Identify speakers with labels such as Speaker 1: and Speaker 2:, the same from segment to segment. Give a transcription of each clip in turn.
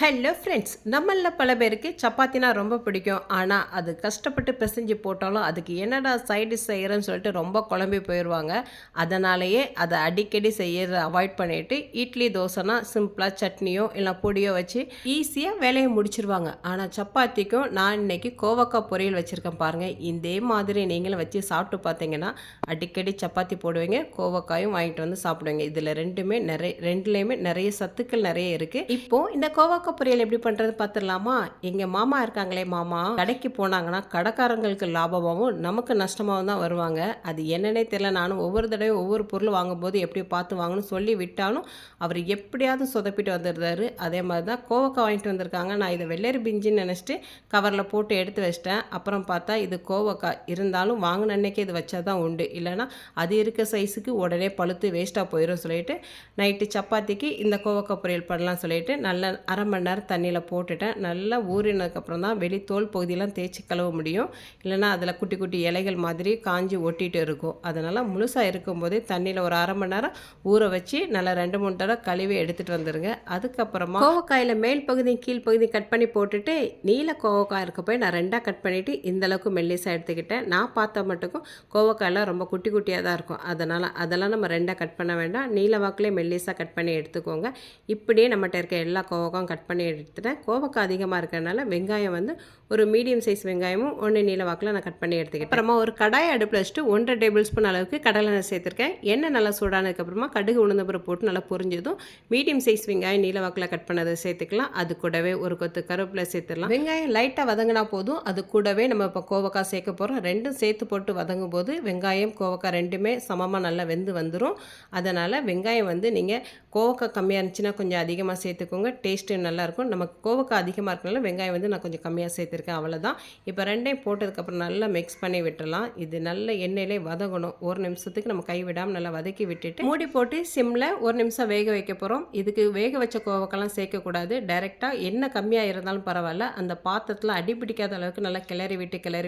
Speaker 1: Hello friends, நம்மள பல பேருக்கு சப்பாத்தினா ரொம்ப பிடிக்கும். ஆனால் அது கஷ்டப்பட்டு பிசைஞ்சு போட்டாலும் அதுக்கு என்னடா சைடிஷ் செய்கிறேன்னு சொல்லிட்டு ரொம்ப குழம்பி போயிடுவாங்க. அதனாலேயே அதை அடிக்கடி செய்யறத அவாய்ட் பண்ணிவிட்டு இட்லி தோசைனா சிம்பிளாக சட்னியோ இல்லை பொடியோ வச்சு ஈஸியாக வேலையை முடிச்சிருவாங்க. ஆனால் சப்பாத்திக்கும் நான் இன்னைக்கு கோவக்காய் பொரியல் வச்சுருக்கேன் பாருங்கள். இதே மாதிரி நீங்களும் வச்சு சாப்பிட்டு பார்த்தீங்கன்னா அடிக்கடி சப்பாத்தி போடுவீங்க, கோவக்காயும் வாங்கிட்டு வந்து சாப்பிடுவீங்க. இதில் ரெண்டுலேயுமே நிறைய சத்துக்கள் நிறைய இருக்குது. இப்போது இந்த கோவக்காய் பொரியல் எப்படி பண்ணுறது பார்த்துடலாமா? எங்கள் மாமா இருக்காங்களே, மாமா கடைக்கு போனாங்கன்னா கடைக்காரங்களுக்கு லாபமாகவும் நமக்கு நஷ்டமாகவும் தான் வருவாங்க. அது என்னன்னே தெரியல. நானும் ஒவ்வொரு தடவையும் ஒவ்வொரு பொருள் வாங்கும்போது எப்படி பார்த்து வாங்கணும்னு சொல்லி விட்டாலும் அவர் எப்படியாவது சொதப்பிட்டு வந்துடுறாரு. அதே மாதிரி தான் கோவக்காய் வாங்கிட்டு வந்திருக்காங்க. நான் இதை வெள்ளரி பிஞ்சின்னு நினச்சிட்டு கவரில் போட்டு எடுத்து வச்சிட்டேன். அப்புறம் பார்த்தா இது கோவக்காய் இருந்தாலும் வாங்கின அன்னைக்கு இது வச்சா தான் உண்டு, இல்லைனா அது இருக்க சைஸுக்கு உடனே பழுத்து வேஸ்ட்டாக போயிடும் சொல்லிட்டு நைட்டு சப்பாத்திக்கு இந்த கோவக்காய் பொரியல் பண்ணலாம் சொல்லிட்டு நல்ல அரை மணி நேரம் தண்ணியில் போட்டுட்டேன். நல்லா ஊறினதுக்கப்புறம் தான் வெளி தோல் பகுதியெல்லாம் தேய்ச்சி கழுவ முடியும். இல்லைனா அதில் குட்டி குட்டி இலைகள் மாதிரி காஞ்சி ஒட்டிகிட்டு இருக்கும். அதனால் முழுசாக இருக்கும்போதே தண்ணியில் ஒரு அரை மணி நேரம் ஊற வச்சு நல்லா 2-3 தடவை கழுவி எடுத்துகிட்டு வந்துடுங்க. அதுக்கப்புறமா கோவக்காயில் மேல் பகுதி கீழ் பகுதி கட் பண்ணி போட்டுட்டு நீல கோவக்காய் இருக்க போய் நான் 2ஆக கட் பண்ணிவிட்டு இந்தளவுக்கு மெல்லிசாக எடுத்துக்கிட்டேன். நான் பார்த்த மட்டுக்கும் கோவக்காயெல்லாம் ரொம்ப குட்டி குட்டியாக தான் இருக்கும். அதெல்லாம் நம்ம 2ஆக கட் பண்ண வேண்டாம். நீல வாக்கிலே மெல்லிசாக கட் பண்ணி எடுத்துக்கோங்க. இப்படியே நம்மகிட்ட இருக்க எல்லா கோவக்காயும் கட் பண்ணி எடுத்துட்டேன். கோவக்காய் அதிகமாக இருக்கிறதுனால வெங்காயம் வந்து ஒரு மீடியம் சைஸ் வெங்காயமும் 1 நீல வாக்கில் நான் கட் பண்ணி எடுத்துக்கிட்டேன். அப்புறமா ஒரு கடாயை அடுப்பில் வச்சுட்டு 1.5 டேபிள் ஸ்பூன் அளவுக்கு கடலை எண்ணெய் சேர்த்துருக்கேன். எண்ணெய் நல்லா சூடானதுக்கப்புறமா கடுகு உளுந்தம்பருப்பு போட்டு நல்லா பொரிஞ்சதும் மீடியம் சைஸ் வெங்காயம் நீல வாக்கில் கட் பண்ணதை சேர்த்துக்கலாம். அது கூடவே ஒரு கொத்து கருவேப்பிலை சேர்த்துடலாம். வெங்காயம் லைட்டாக வதங்கினா போதும். அது கூடவே நம்ம இப்போ கோவக்காய் சேர்க்க போகிறோம். ரெண்டும் சேர்த்து போட்டு வதங்கும் போது வெங்காயம் கோவக்காய் ரெண்டுமே சமமாக நல்லா வெந்து வந்துடும். அதனால் வெங்காயம் வந்து நீங்கள் கோவக்காய் கம்மியாக இருந்துச்சுன்னா கொஞ்சம் அதிகமாக சேர்த்துக்கோங்க. டேஸ்ட்டு நல்லாயிருக்கும். நமக்கு கோவக்காய் அதிகமாக இருக்கனால வெங்காயம் வந்து நான் கொஞ்சம் கம்மியாக சேர்த்துருக்கேன். அவ்வளோதான். இப்போ ரெண்டையும் போட்டதுக்கப்புறம் நல்லா மிக்ஸ் பண்ணி விட்டுடலாம். இது நல்ல எண்ணெயிலே வதங்கணும். 1 நிமிஷத்துக்கு நம்ம கை விடாமல் நல்லா வதக்கி விட்டுட்டு மூடி போட்டு சிம்மில் 1 நிமிஷம் வேக வைக்க போகிறோம். இதுக்கு வேக வச்ச கோவக்காய்லாம் சேர்க்கக்கூடாது. டைரெக்டாக எண்ணெய் கம்மியாக இருந்தாலும் பரவாயில்ல, அந்த பாத்திரத்தில் அடிப்பிடிக்காத அளவுக்கு நல்லா கிளறி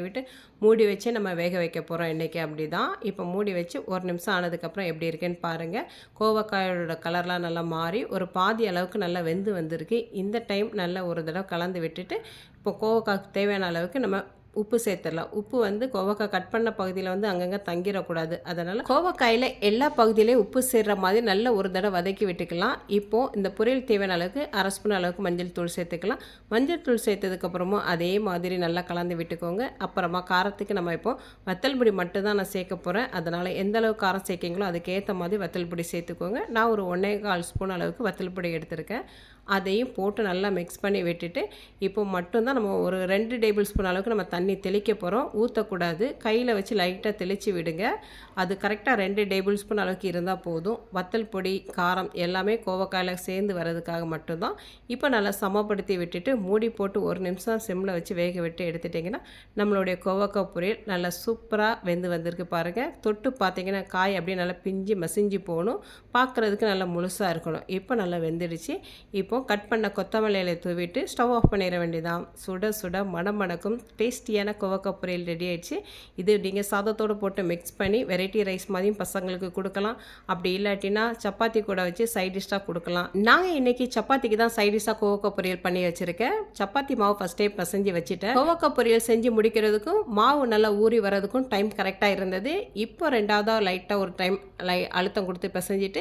Speaker 1: விட்டு மூடி வச்சு நம்ம வேக வைக்க போகிறோம். இன்றைக்கி அப்படி தான். இப்போ மூடி வச்சு 1 நிமிஷம் ஆனதுக்கப்புறம் எப்படி இருக்குன்னு பாருங்கள். கோவக்காயோட கலர்லாம் நல்லா மாறி ஒரு பாதி அளவுக்கு நல்லா வெந்து வந்திருக்கு. இந்த டைம் நல்லா ஒரு தடவை கலந்து விட்டுட்டு இப்போ கோவக்காய்க்கு தேவையான அளவுக்கு நம்ம உப்பு சேர்த்துடலாம். உப்பு வந்து கோவக்காய் கட் பண்ண பகுதியில் வந்து அங்கங்கே தங்கிடக்கூடாது. அதனால் கோவக்காயில் எல்லா பகுதியிலையும் உப்பு சேர்கிற மாதிரி நல்ல ஒரு தடவை வதக்கி விட்டுக்கலாம். இப்போது இந்த பொரியல் தேவையான அளவுக்கு 1/2 ஸ்பூன் அளவுக்கு மஞ்சள் தூள் சேர்த்துக்கலாம். மஞ்சள் தூள் சேர்த்ததுக்கப்புறமும் அதே மாதிரி நல்லா கலந்து விட்டுக்கோங்க. அப்புறமா காரத்துக்கு நம்ம இப்போது வத்தல் பொடி மட்டும்தான் நான் சேர்க்க போகிறேன். அதனால் எந்த அளவுக்கு காரம் சேர்க்கிங்களோ அதுக்கேற்ற மாதிரி வத்தல் பொடி சேர்த்துக்கோங்க. நான் ஒரு 1.25 ஸ்பூன் அளவுக்கு வத்தல் பொடி எடுத்திருக்கேன். அதையும் போட்டு நல்லா மிக்ஸ் பண்ணி விட்டுட்டு இப்போ மட்டும்தான் நம்ம ஒரு 2 டேபிள் ஸ்பூன் அளவுக்கு நம்ம தண்ணி தெளிக்க போகிறோம். ஊற்றக்கூடாது. கையில் வச்சு லைட்டாக தெளித்து விடுங்க. அது கரெக்டாக 2 டேபிள் ஸ்பூன் அளவுக்கு இருந்தால் போதும். வத்தல் பொடி காரம் எல்லாமே கோவக்காயில் சேர்ந்து வர்றதுக்காக மட்டும்தான். இப்போ நல்லா சமப்படுத்தி விட்டுட்டு மூடி போட்டு 1 நிமிஷம் சிம்மில் வச்சு வேக விட்டு எடுத்துட்டிங்கன்னா நம்மளுடைய கோவக்காய் பொரியல் நல்லா சூப்பராக வெந்து வந்திருக்கு பாருங்கள். தொட்டு பார்த்தீங்கன்னா காய் அப்படியே நல்லா பிஞ்சு மசிஞ்சு போகணும். பார்க்குறதுக்கு நல்லா முழுசாக இருக்கணும். இப்போ நல்லா வெந்துடுச்சு. இப்போ கட் பண்ண கொத்தமல்லி இலையை தூவிட்டு ஸ்டவ் ஆஃப் பண்ணிட வேண்டியதான். சுட சுட மணமணக்கும் டேஸ்டியான கோவக்காய் பொரியல் ரெடி ஆயிடுச்சு. இது நீங்கள் சாதத்தோடு போட்டு மிக்ஸ் பண்ணி வெரைட்டி ரைஸ் மாதிரியும் பசங்களுக்கு கொடுக்கலாம். அப்படி இல்லாட்டினா சப்பாத்தி கூட வச்சு சைட் டிஷ்ஷாக கொடுக்கலாம். நாங்கள் இன்றைக்கி சப்பாத்திக்கு தான் சைட் டிஷ்ஷாக கோவக்காய் பொரியல் பண்ணி வச்சுருக்கேன். சப்பாத்தி மாவு ஃபஸ்ட்டே பசைஞ்சு வச்சுட்டேன். கோவக்காய் பொரியல் செஞ்சு முடிக்கிறதுக்கும் மாவு நல்லா ஊறி வர்றதுக்கும் டைம் கரெக்டாக இருந்தது. இப்போ 2வதாக லைட்டாக ஒரு டைம் அழுத்தம் கொடுத்து பசைஞ்சிட்டு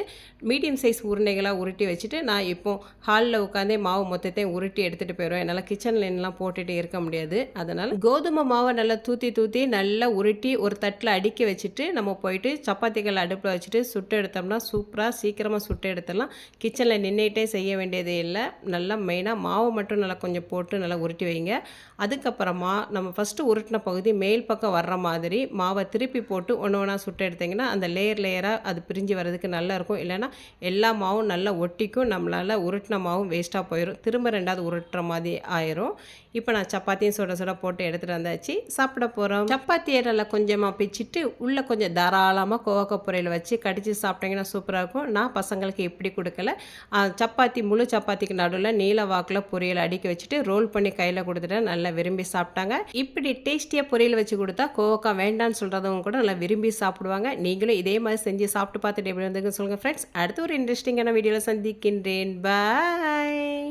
Speaker 1: மீடியம் சைஸ் உருண்டைகளாக உருட்டி வச்சுட்டு நான் இப்போ ஹாலில் உட்காந்தே மாவு மொத்தத்தையும் உருட்டி எடுத்துகிட்டு போயிடுவேன். என்னால் கிச்சன் லைன்லாம் போட்டுகிட்டு இருக்க முடியாது. அதனால் கோதுமை மாவை நல்லா தூத்தி நல்லா உருட்டி ஒரு தட்டில் அடுக்கி வச்சுட்டு நம்ம போயிட்டு சப்பாத்திகள் அடுப்பில் வச்சுட்டு சுட்டு எடுத்தோம்னா சூப்பராக சீக்கிரமாக சுட்டு எடுத்துடலாம். கிச்சனில் நின்றுட்டே செய்ய வேண்டியதே இல்லை. நல்லா மெயினாக மாவு மட்டும் நல்லா கொஞ்சம் போட்டு நல்லா உருட்டி வைங்க. அதுக்கப்புறமா நம்ம ஃபஸ்ட்டு உருட்டின பகுதி மேல் பக்கம் வர்ற மாதிரி மாவை திருப்பி போட்டு ஒன்றா சுட்டு எடுத்திங்கன்னா அந்த லேயராக அது பிரிஞ்சு வர்றதுக்கு நல்லாயிருக்கும். இல்லைன்னா எல்லா மாவும் நல்லா ஒட்டிக்கும். நம்மளால் உருட்டின மாவும் வேஸ்ட்டாக போயிடும். திரும்ப 2வது உருட்டுற மாதிரி ஆயிரும். இப்போ நான் சப்பாத்தியும் சுட போட்டு எடுத்துகிட்டு வந்தாச்சு. சாப்பிட போகிறோம். சப்பாத்தியை நல்லா கொஞ்சமாக பிச்சுட்டு உள்ளே கொஞ்சம் தாராளமாக கோவக்காய் பொரியல் வச்சு கடிச்சு சாப்பிட்டிங்கன்னா சூப்பராக இருக்கும். நான் பசங்களுக்கு இப்படி கொடுக்கல. முழு சப்பாத்திக்கு நடுவில் நீல வாக்கில் பொரியல் அடுக்கி வச்சுட்டு ரோல் பண்ணி கையில் கொடுத்துட்டு நல்லா விரும்பி சாப்பிட்டாங்க. இப்படி டேஸ்டியாக பொரியல் வச்சு கொடுத்தா கோவக்காய் வேண்டான்னு சொல்கிறவங்க கூட நல்லா விரும்பி சாப்பிடுவாங்க. நீங்களும் இதே மாதிரி செஞ்சு சாப்பிட்டு பார்த்துட்டு எப்படி வந்துருக்குன்னு சொல்லுங்கள் ஃப்ரெண்ட்ஸ். அடுத்து ஒரு இன்ட்ரெஸ்டிங்கான வீடியோவில் சந்திக்கின்றேன். பாய்.